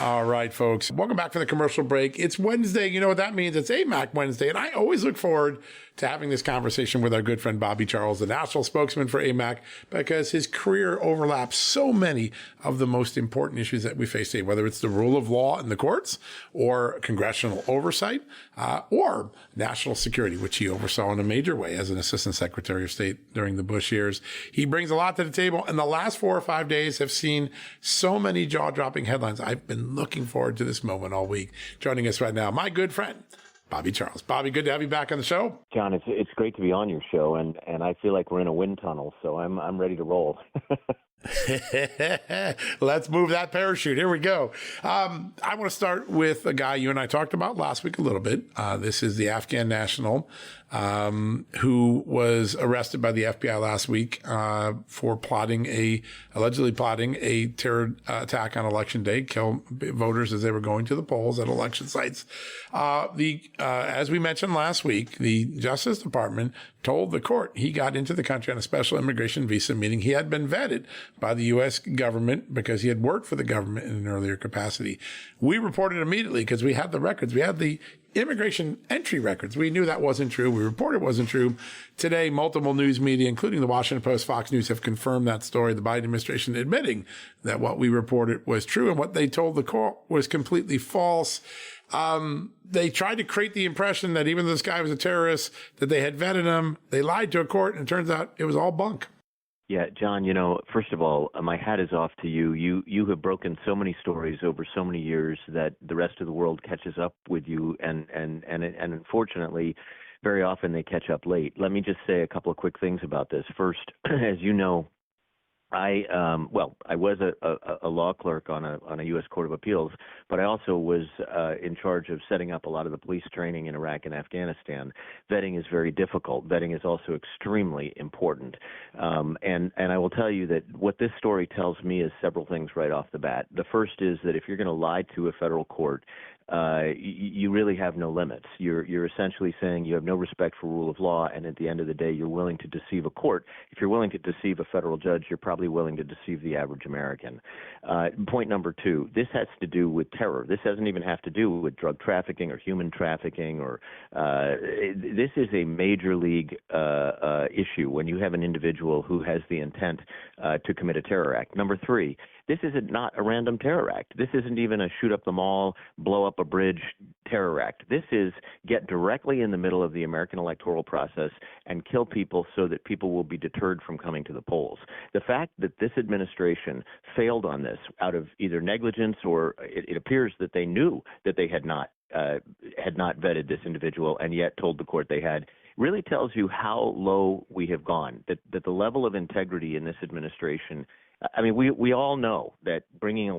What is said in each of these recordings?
All right, folks. Welcome back for the commercial break. It's Wednesday. You know what that means? It's AMAC Wednesday. And I always look forward to having this conversation with our good friend Bobby Charles, the national spokesman for AMAC, because his career overlaps so many of the most important issues that we face today, whether it's the rule of law in the courts or congressional oversight, or national security, which he oversaw in a major way as an assistant secretary of state during the Bush years. He brings a lot to the table. And the last 4 or 5 days have seen so many jaw-dropping headlines. I've been looking forward to this moment all week. Joining us right now, my good friend, Bobby Charles. Bobby, good to have you back on the show. John, it's great to be on your show, and I feel like we're in a wind tunnel, so I'm ready to roll. Let's move that parachute. Here we go. I want to start with a guy you and I talked about last week a little bit. This is the Afghan national who was arrested by the FBI last week for allegedly plotting a terror attack on election day, kill voters as they were going to the polls at election sites. As we mentioned last week, the Justice Department told the court he got into the country on a special immigration visa, meaning he had been vetted by the U.S. government because he had worked for the government in an earlier capacity. We reported immediately because we had the records. We had the immigration entry records. We knew that wasn't true. We reported it wasn't true. Today, multiple news media, including the Washington Post, Fox News, have confirmed that story. The Biden administration admitting that what we reported was true and what they told the court was completely false. They tried to create the impression that even though this guy was a terrorist, that they had vetted him. They lied to a court, and it turns out it was all bunk. Yeah, John, first of all, my hat is off to you. You have broken so many stories over so many years that the rest of the world catches up with you, and unfortunately, very often they catch up late. Let me just say a couple of quick things about this. First, as you know, I was a law clerk on a U.S. Court of Appeals, but I also was in charge of setting up a lot of the police training in Iraq and Afghanistan. Vetting is very difficult. Vetting is also extremely important. And I will tell you that what this story tells me is several things right off the bat. The first is that if you're going to lie to a federal court, you really have no limits. You're essentially saying you have no respect for rule of law, and at the end of the day, you're willing to deceive a court. If you're willing to deceive a federal judge, you're probably willing to deceive the average American. Point number two, this has to do with terror. This doesn't even have to do with drug trafficking or human trafficking. This is a major league issue when you have an individual who has the intent to commit a terror act. Number three, this is not a random terror act. This isn't even a shoot up the mall, blow up a bridge terror act. This is get directly in the middle of the American electoral process and kill people so that people will be deterred from coming to the polls. The fact that this administration failed on this out of either negligence or it appears that they knew that they had not vetted this individual and yet told the court they had, really tells you how low we have gone, that the level of integrity in this administration. I mean, we all know that bringing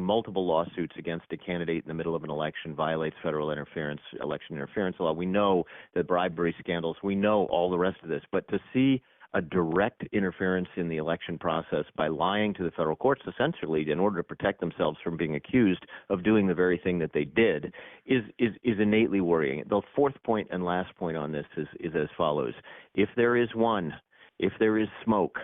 multiple lawsuits against a candidate in the middle of an election violates federal election interference law. We know the bribery scandals. We know all the rest of this. But to see a direct interference in the election process by lying to the federal courts, essentially, in order to protect themselves from being accused of doing the very thing that they did, is innately worrying. The fourth point and last point on this is as follows. If there is smoke,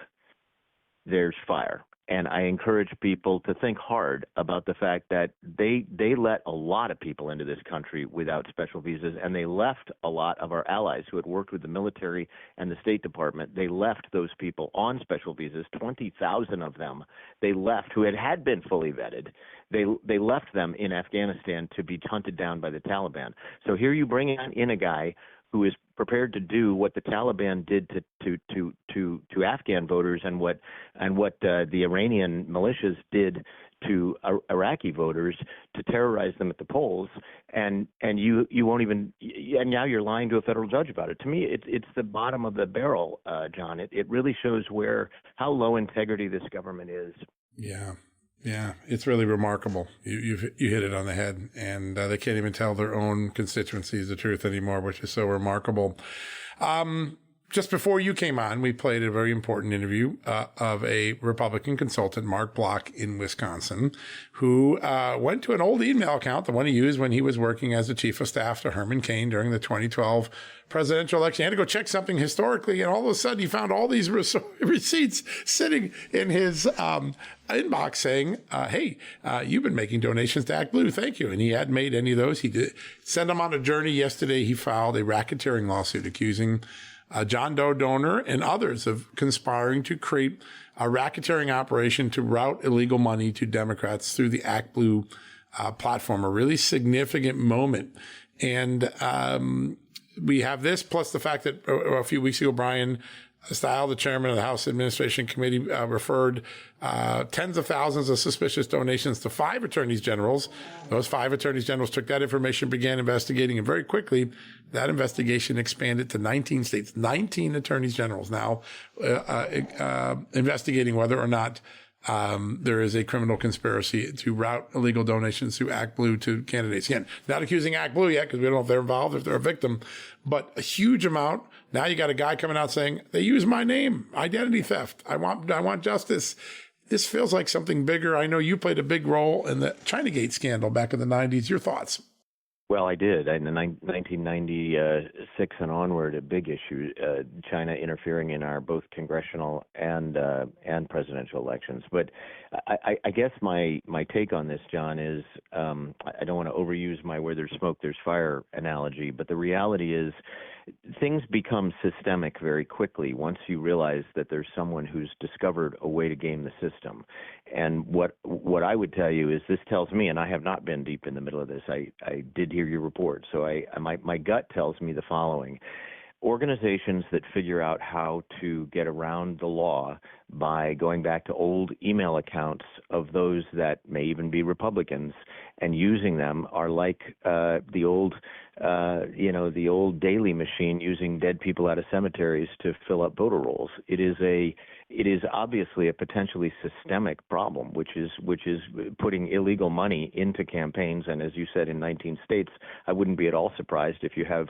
there's fire. And I encourage people to think hard about the fact that they let a lot of people into this country without special visas, and they left a lot of our allies who had worked with the military and the State Department. They left those people on special visas, 20,000 of them. They left who had been fully vetted. They left them in Afghanistan to be hunted down by the Taliban. So here you bring in a guy who is prepared to do what the Taliban did to Afghan voters and what the Iranian militias did to Iraqi voters to terrorize them at the polls, and you won't even, and now you're lying to a federal judge about it. To me, it's the bottom of the barrel, John. It really shows how low integrity this government is. Yeah, it's really remarkable. You hit it on the head, and they can't even tell their own constituencies the truth anymore, which is so remarkable. just before you came on, we played a very important interview of a Republican consultant, Mark Block in Wisconsin, who went to an old email account, the one he used when he was working as the chief of staff to Herman Cain during the 2012 presidential election. He had to go check something historically, and all of a sudden he found all these receipts sitting in his inbox saying, hey, you've been making donations to Act Blue. Thank you. And he hadn't made any of those. He did send them on a journey. Yesterday, he filed a racketeering lawsuit accusing a John Doe donor and others of conspiring to create a racketeering operation to route illegal money to Democrats through the Act Blue platform, a really significant moment. And we have this, plus the fact that a few weeks ago, Brian Style, the chairman of the House Administration Committee, referred tens of thousands of suspicious donations to 5 attorneys generals. Those 5 attorneys generals took that information, began investigating, and very quickly, that investigation expanded to 19 states, 19 attorneys generals now investigating whether or not there is a criminal conspiracy to route illegal donations through Act Blue to candidates. Again, not accusing Act Blue yet because we don't know if they're involved, if they're a victim, but a huge amount. Now you got a guy coming out saying, they use my name, identity theft. I want justice. This feels like something bigger. I know you played a big role in the Chinagate scandal back in the 90s. Your thoughts? Well, I did. In 1996 and onward, a big issue, China interfering in our both congressional and presidential elections. But I guess my take on this, John, is I don't want to overuse my where there's smoke, there's fire analogy, but the reality is things become systemic very quickly once you realize that there's someone who's discovered a way to game the system. And what I would tell you is this tells me, and I have not been deep in the middle of this, I did hear your report, so my gut tells me the following. Organizations that figure out how to get around the law by going back to old email accounts of those that may even be Republicans and using them are like the old daily machine using dead people out of cemeteries to fill up voter rolls. It is obviously a potentially systemic problem, which is putting illegal money into campaigns. And as you said, in 19 states, I wouldn't be at all surprised if you have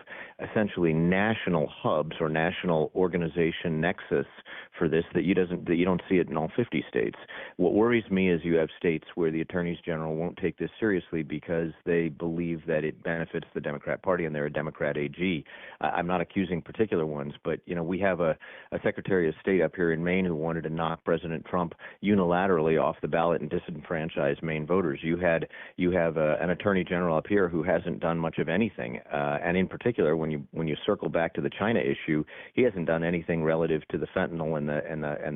essentially national hubs or national organization nexus for this that you don't see it in all 50 states. What worries me is you have states where the attorneys general won't take this seriously because they believe that it benefits the Democrat Party and they're a Democrat AG. I'm not accusing particular ones, but we have a Secretary of State up here in Maine who wanted to knock President Trump unilaterally off the ballot and disenfranchise Maine voters. You have an Attorney General up here who hasn't done much of anything, and in particular, when you circle back to the China issue, he hasn't done anything relative to the fentanyl and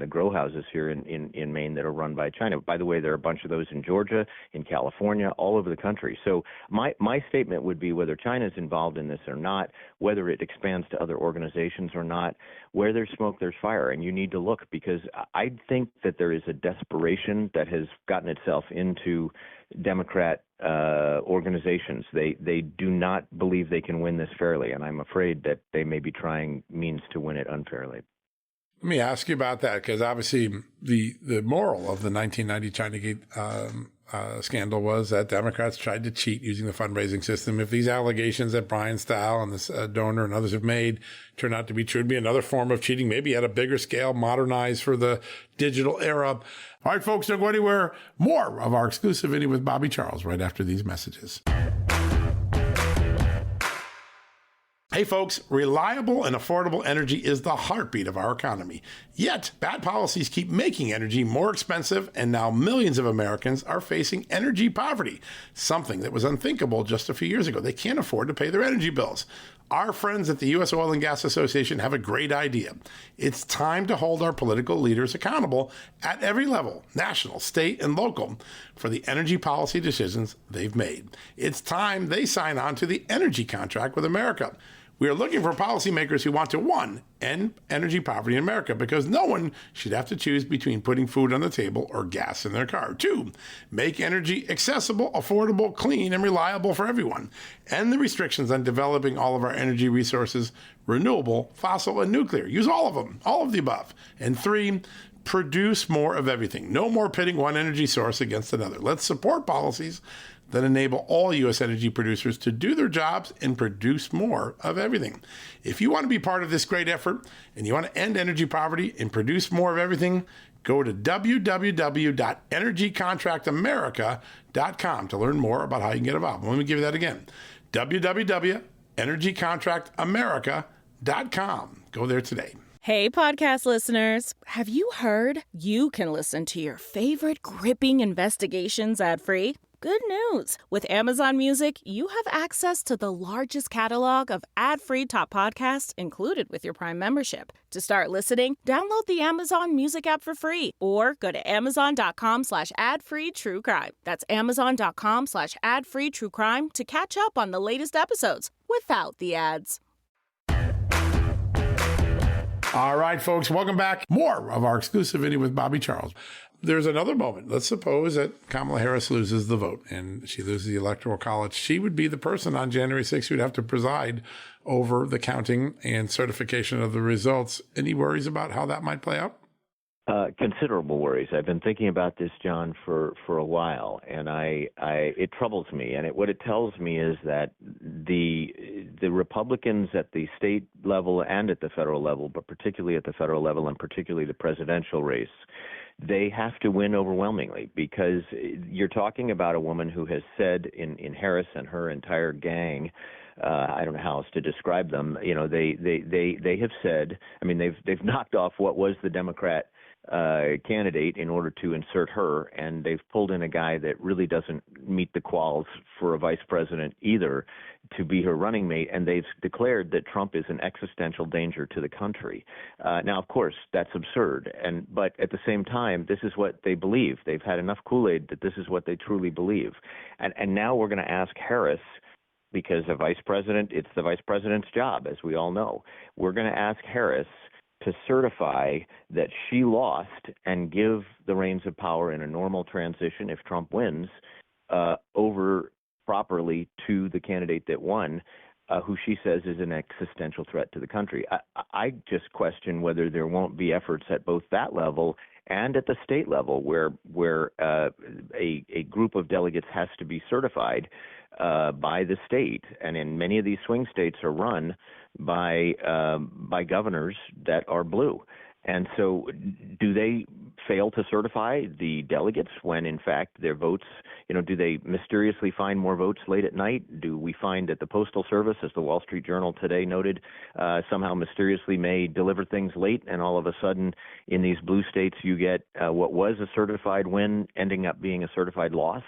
the grow houses here in Maine that are run by China. By the way, there are a bunch of those in Georgia, in California, all over the country. So my statement would be whether China is involved in this or not, whether it expands to other organizations or not, where there's smoke, there's fire, and you need to look because I think that there is a desperation that has gotten itself into Democrat organizations. They do not believe they can win this fairly, and I'm afraid that they may be trying means to win it unfairly. Let me ask you about that, because obviously the moral of the 1990 Chinagate scandal was that Democrats tried to cheat using the fundraising system. If these allegations that Brian Style and this donor and others have made turn out to be true, it'd be another form of cheating, maybe at a bigger scale, modernized for the digital era. All right, folks, don't go anywhere. More of our exclusive interview with Bobby Charles right after these messages. Hey folks, reliable and affordable energy is the heartbeat of our economy. Yet, bad policies keep making energy more expensive, and now millions of Americans are facing energy poverty, something that was unthinkable just a few years ago. They can't afford to pay their energy bills. Our friends at the U.S. Oil and Gas Association have a great idea. It's time to hold our political leaders accountable at every level, national, state, and local, for the energy policy decisions they've made. It's time they sign on to the energy contract with America. We are looking for policymakers who want to, 1, end energy poverty in America, because no one should have to choose between putting food on the table or gas in their car. 2, make energy accessible, affordable, clean, and reliable for everyone. End the restrictions on developing all of our energy resources, renewable, fossil, and nuclear. Use all of them, all of the above. And 3, produce more of everything. No more pitting one energy source against another. Let's support policies that enable all U.S. energy producers to do their jobs and produce more of everything. If you want to be part of this great effort and you want to end energy poverty and produce more of everything, go to www.energycontractamerica.com to learn more about how you can get involved. Let me give you that again. www.energycontractamerica.com. Go there today. Hey, podcast listeners. Have you heard you can listen to your favorite gripping investigations ad-free? Good news. With Amazon Music, you have access to the largest catalog of ad-free top podcasts included with your Prime membership. To start listening, download the Amazon Music app for free or go to amazon.com/ad-free true crime. That's amazon.com/ad-free true crime to catch up on the latest episodes without the ads. All right, folks, welcome back. More of our exclusive video with Bobby Charles. There's another moment. Let's suppose that Kamala Harris loses the vote and she loses the Electoral College. She would be the person on January 6th who would have to preside over the counting and certification of the results. Any worries about how that might play out? Considerable worries. I've been thinking about this, John, for a while, and it troubles me. And what it tells me is that the Republicans at the state level and at the federal level, but particularly at the federal level and particularly the presidential race, they have to win overwhelmingly, because you're talking about a woman who has said in Harris and her entire gang, I don't know how else to describe them. You know, they have said, I mean, they've knocked off what was the Democrat candidate in order to insert her, and they've pulled in a guy that really doesn't meet the quals for a vice president either to be her running mate, and they've declared that Trump is an existential danger to the country. Now, of course, that's absurd, but at the same time, this is what they believe. They've had enough Kool-Aid that this is what they truly believe. And now we're going to ask Harris, because a vice president, it's the vice president's job, as we all know. We're going to ask Harris to certify that she lost and give the reins of power in a normal transition, if Trump wins, over properly to the candidate that won, who she says is an existential threat to the country. I just question whether there won't be efforts at both that level and at the state level where a group of delegates has to be certified by the state. And in many of these swing states are run by governors that are blue. And so do they fail to certify the delegates when, in fact, their votes, do they mysteriously find more votes late at night? Do we find that the Postal Service, as the Wall Street Journal today noted, somehow mysteriously may deliver things late, and all of a sudden in these blue states you get what was a certified win ending up being a certified loss?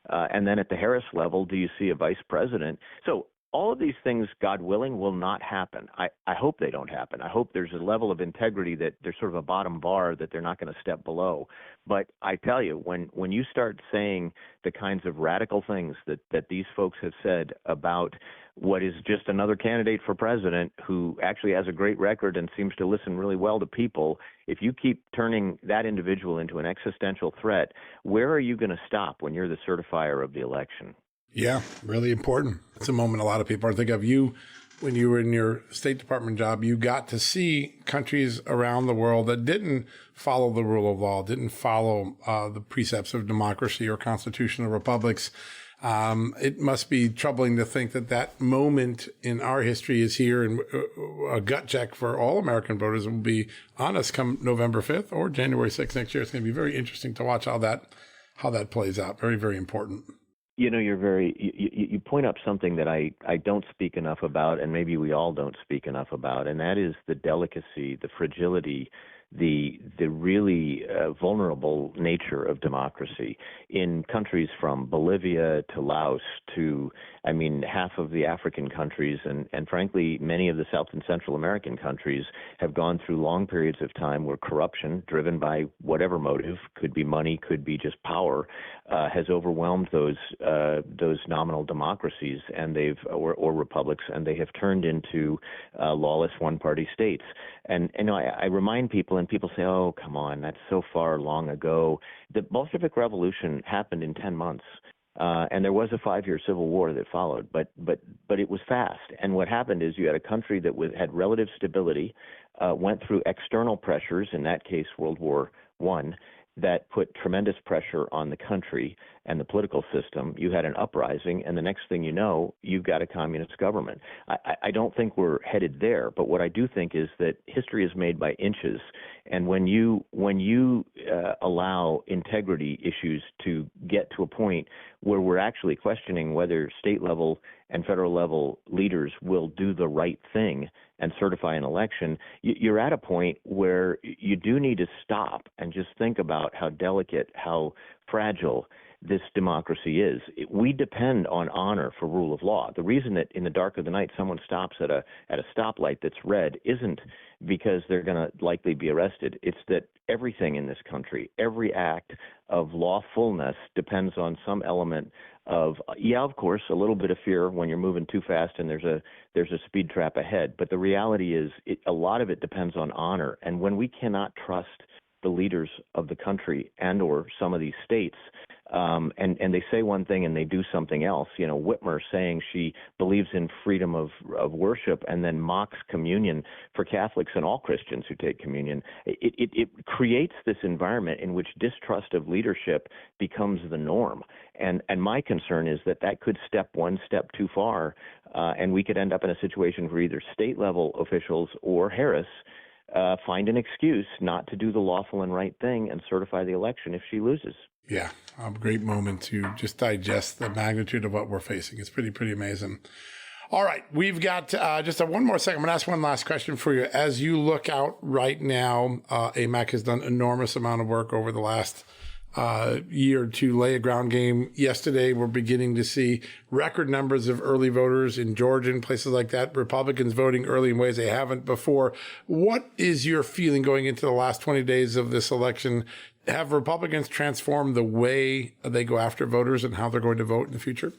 And then at the Harris level, do you see a vice president? So all of these things, God willing, will not happen. I hope they don't happen. I hope there's a level of integrity that there's sort of a bottom bar that they're not going to step below. But I tell you, when you start saying the kinds of radical things that these folks have said about what is just another candidate for president who actually has a great record and seems to listen really well to people, if you keep turning that individual into an existential threat, where are you going to stop when you're the certifier of the election? Yeah, really important. It's a moment a lot of people are thinking of. You, when you were in your State Department job, you got to see countries around the world that didn't follow the rule of law, didn't follow the precepts of democracy or constitutional republics. It must be troubling to think that moment in our history is here, and a gut check for all American voters will be on us come November 5th or January 6th next year. It's going to be very interesting to watch how that plays out. Very, very important. You point up something that I don't speak enough about, and maybe we all don't speak enough about, and that is the delicacy, the fragility, the really vulnerable nature of democracy in countries from Bolivia to Laos to, half of the African countries and frankly, many of the South and Central American countries have gone through long periods of time where corruption, driven by whatever motive, could be money, could be just power, has overwhelmed those nominal democracies or republics, and they have turned into lawless one-party states. And I remind people, and people say, "Oh, come on, that's so far long ago." The Bolshevik Revolution happened in 10 months. And there was a 5-year civil war that followed, but it was fast. And what happened is you had a country that had relative stability, went through external pressures, in that case World War one, that put tremendous pressure on the country and the political system. You had an uprising, and the next thing you know, you've got a communist government. I don't think we're headed there, but what I do think is that history is made by inches, and when you allow integrity issues to get to a point where we're actually questioning whether state level and federal level leaders will do the right thing and certify an election, you're at a point where you do need to stop and just think about how delicate, how fragile this democracy is. We depend on honor for rule of law. The reason that in the dark of the night someone stops at a stoplight that's red isn't because they're going to likely be arrested. It's that everything in this country, every act of lawfulness depends on some element of, of course, a little bit of fear when you're moving too fast and there's a speed trap ahead. But the reality is a lot of it depends on honor. And when we cannot trust the leaders of the country and or some of these states, and they say one thing and they do something else. Whitmer saying she believes in freedom of worship and then mocks communion for Catholics and all Christians who take communion. It creates this environment in which distrust of leadership becomes the norm. And my concern is that could step one step too far, and we could end up in a situation where either state level officials or Harris find an excuse not to do the lawful and right thing and certify the election if she loses. Yeah, a great moment to just digest the magnitude of what we're facing. It's pretty amazing. All right, we've got just one more second. I'm going to ask one last question for you. As you look out right now, AMAC has done enormous amount of work over the last year to lay a ground game. Yesterday, we're beginning to see record numbers of early voters in Georgia and places like that, Republicans voting early in ways they haven't before. What is your feeling going into the last 20 days of this election? Have Republicans transformed the way they go after voters and how they're going to vote in the future?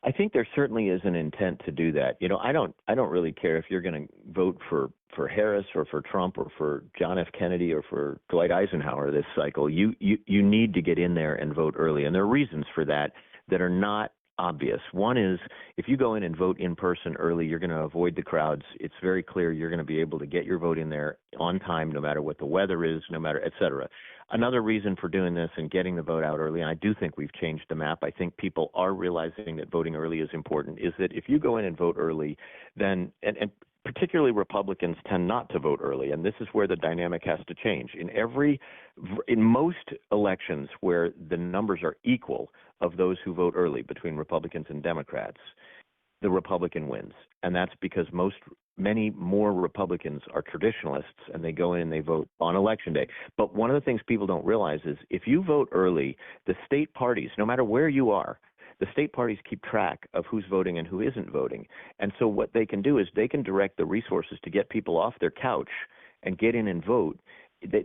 I think there certainly is an intent to do that. I don't really care if you're going to vote for Harris or for Trump or for John F. Kennedy or for Dwight Eisenhower this cycle. You need to get in there and vote early. And there are reasons for that are not obvious. One is if you go in and vote in person early, you're going to avoid the crowds. It's very clear you're going to be able to get your vote in there on time, no matter what the weather is, no matter, et cetera. Another reason for doing this and getting the vote out early, and I do think we've changed the map, I think people are realizing that voting early is important, is that if you go in and vote early, then, and particularly Republicans tend not to vote early, and this is where the dynamic has to change. In most elections where the numbers are equal of those who vote early between Republicans and Democrats, the Republican wins. And that's because many more Republicans are traditionalists and they go in and they vote on election day. But one of the things people don't realize is if you vote early, the state parties, no matter where you are, the state parties keep track of who's voting and who isn't voting. And so what they can do is they can direct the resources to get people off their couch and get in and vote.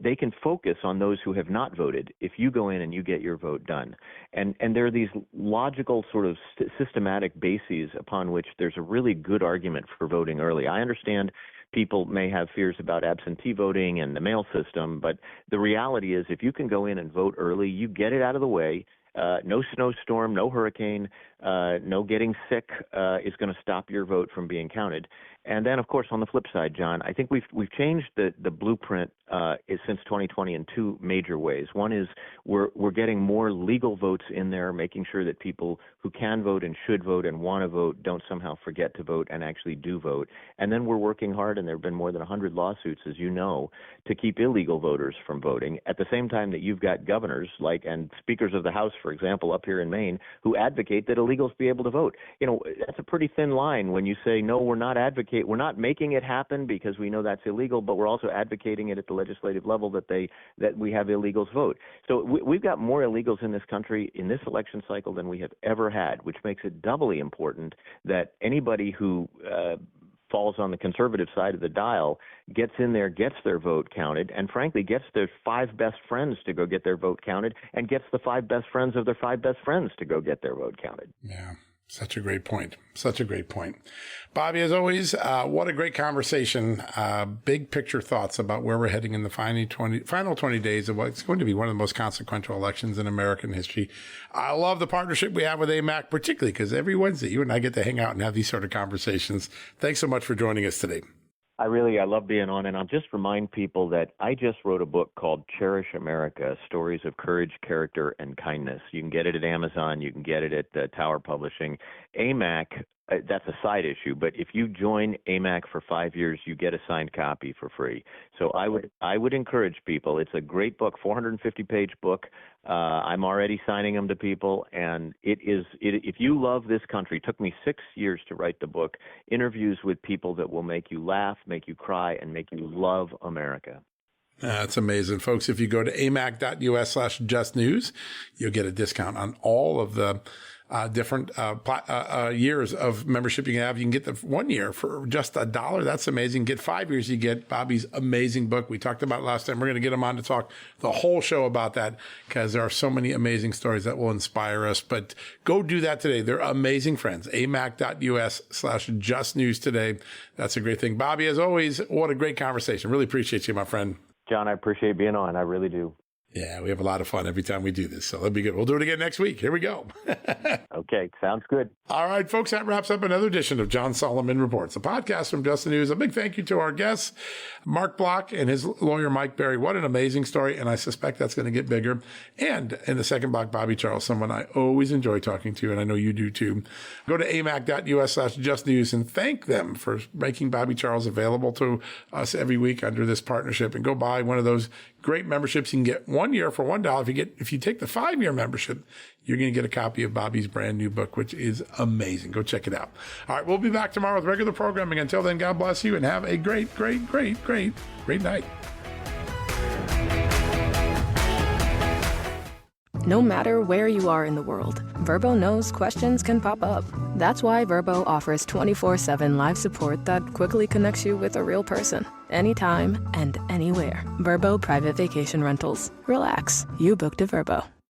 They can focus on those who have not voted if you go in and you get your vote done. And there are these logical sort of systematic bases upon which there's a really good argument for voting early. I understand people may have fears about absentee voting and the mail system, but the reality is if you can go in and vote early, you get it out of the way. No snowstorm, no hurricane, no getting sick is going to stop your vote from being counted. And then, of course, on the flip side, John, I think we've changed the blueprint since 2020 in two major ways. One is we're getting more legal votes in there, making sure that people who can vote and should vote and want to vote don't somehow forget to vote and actually do vote. And then we're working hard, and there have been more than 100 lawsuits, as you know, to keep illegal voters from voting. At the same time that you've got governors and speakers of the House, for example, up here in Maine, who advocate that illegals be able to vote. That's a pretty thin line when you say, no, we're not making it happen because we know that's illegal, but we're also advocating it at the legislative level that we have illegals vote. So we've got more illegals in this country in this election cycle than we have ever had, which makes it doubly important that anybody who falls on the conservative side of the dial gets in there, gets their vote counted, and frankly gets their 5 best friends to go get their vote counted and gets the 5 best friends of their 5 best friends to go get their vote counted. Yeah. Such a great point. Such a great point. Bobby, as always, what a great conversation. Big picture thoughts about where we're heading in the final 20 days of what's going to be one of the most consequential elections in American history. I love the partnership we have with AMAC, particularly because every Wednesday you and I get to hang out and have these sort of conversations. Thanks so much for joining us today. I love being on, and I'll just remind people that I just wrote a book called Cherish America, Stories of Courage, Character, and Kindness. You can get it at Amazon. You can get it at Tower Publishing. AMAC, that's a side issue, but if you join AMAC for 5 years, you get a signed copy for free. So I would encourage people. It's a great book, 450-page book. I'm already signing them to people, and if you love this country, it took me 6 years to write the book, interviews with people that will make you laugh, make you cry, and make you love America. That's amazing. Folks, if you go to amac.us/justnews, you'll get a discount on all of the different years of membership you can have. You can get the 1 year for just $1. That's amazing. Get 5 years, you get Bobby's amazing book. We talked about it last time. We're going to get him on to talk the whole show about that because there are so many amazing stories that will inspire us. But go do that today. They're amazing friends. amac.us/justnews today. That's a great thing. Bobby, as always, what a great conversation. Really appreciate you, my friend. John, I appreciate being on. I really do. Yeah, we have a lot of fun every time we do this. So that'll be good. We'll do it again next week. Here we go. Okay, sounds good. All right, folks, that wraps up another edition of John Solomon Reports, a podcast from Just the News. A big thank you to our guests, Mark Block and his lawyer, Mike Berry. What an amazing story, and I suspect that's going to get bigger. And in the second block, Bobby Charles, someone I always enjoy talking to, and I know you do too. Go to amac.us/justnews and thank them for making Bobby Charles available to us every week under this partnership, and go buy one of those great memberships. You can get 1 year for $1. If you take the 5-year membership, you're going to get a copy of Bobby's brand new book, which is amazing. Go check it out. All right, we'll be back tomorrow with regular programming. Until then, God bless you and have a great night. No matter where you are in the world, Verbo knows questions can pop up. That's why Verbo offers 24/7 live support that quickly connects you with a real person. Anytime and anywhere. Verbo Private Vacation Rentals. Relax. You booked a Verbo.